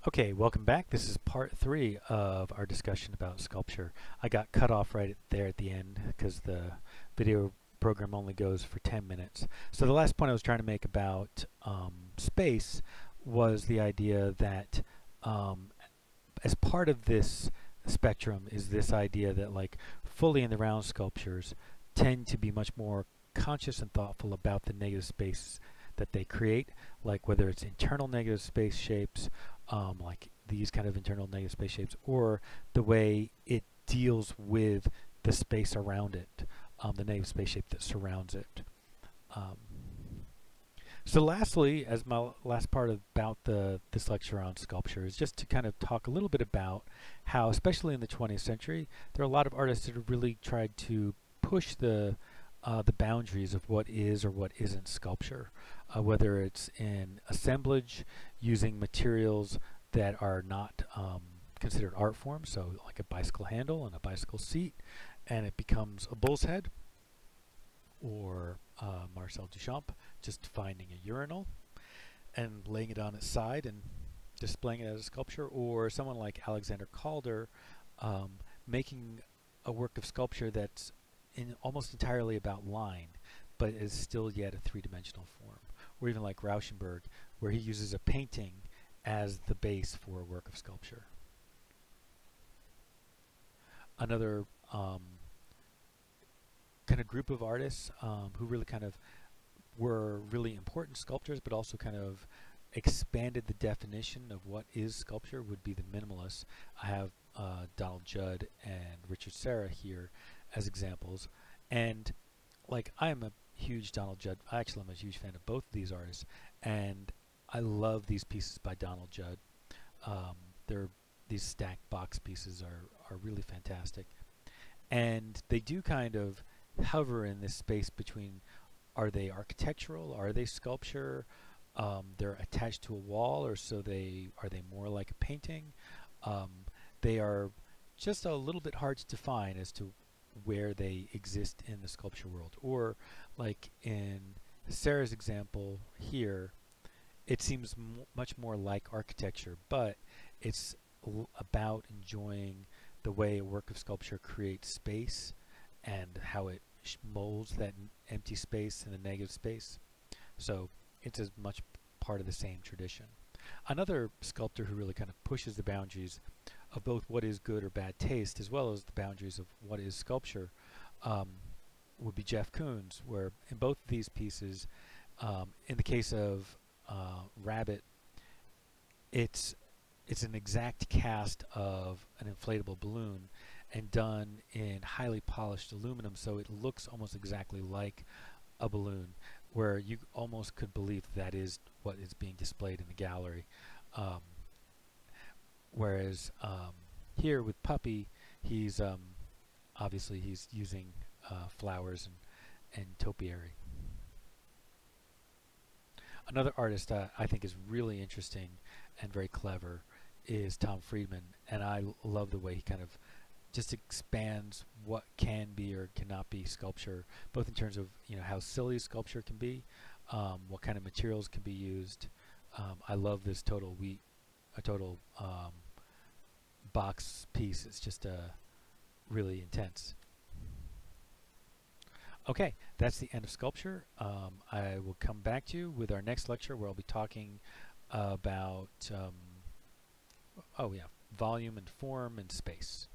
Okay, welcome back. This is part 3 of our discussion about sculpture. I got cut off right there at the end because the video program only goes for 10 minutes. So the last point I was trying to make about space was the idea that as part of this spectrum is this idea that like fully in the round sculptures tend to be much more conscious and thoughtful about the negative space that they create, like whether it's internal negative space shapes, like these kind of internal negative space shapes, or the way it deals with the space around it, the negative space shape that surrounds it. So lastly, as my last part about this lecture on sculpture is just to kind of talk a little bit about how, especially in the 20th century, there are a lot of artists that have really tried to push the boundaries of what is or what isn't sculpture, whether it's in assemblage using materials that are not considered art forms, so like a bicycle handle and a bicycle seat, and it becomes a bull's head, or Marcel Duchamp just finding a urinal and laying it on its side and displaying it as a sculpture, or someone like Alexander Calder making a work of sculpture that's almost entirely about line, but is still yet a three-dimensional form. Or even like Rauschenberg, where he uses a painting as the base for a work of sculpture. Another kind of group of artists who really kind of were really important sculptors, but also kind of expanded the definition of what is sculpture would be the Minimalists. I have Donald Judd and Richard Serra here as examples, and like I am a huge Donald Judd, actually I'm a huge fan of both of these artists, and I love these pieces by Donald Judd. These stacked box pieces are really fantastic, and they do kind of hover in this space between, are they architectural, are they sculpture, they're attached to a wall, or are they more like a painting? They are just a little bit hard to define as to where they exist in the sculpture world. Or like in Sarah's example here, it seems much more like architecture, but it's about enjoying the way a work of sculpture creates space and how it molds that empty space in the negative space. So it's as much part of the same tradition. Another sculptor who really kind of pushes the boundaries of both what is good or bad taste, as well as the boundaries of what is sculpture, would be Jeff Koons, where in both of these pieces, in the case of Rabbit, it's an exact cast of an inflatable balloon and done in highly polished aluminum, so it looks almost exactly like a balloon, where you almost could believe that is what is being displayed in the gallery. Whereas here with Puppy, he's obviously he's using flowers and topiary. Another artist I think is really interesting and very clever is Tom Friedman, and I love the way he kind of just expands what can be or cannot be sculpture, both in terms of how silly sculpture can be, what kind of materials can be used. I love this total box piece. It's just really intense. Okay, that's the end of sculpture. I will come back to you with our next lecture, where I'll be talking about volume and form and space.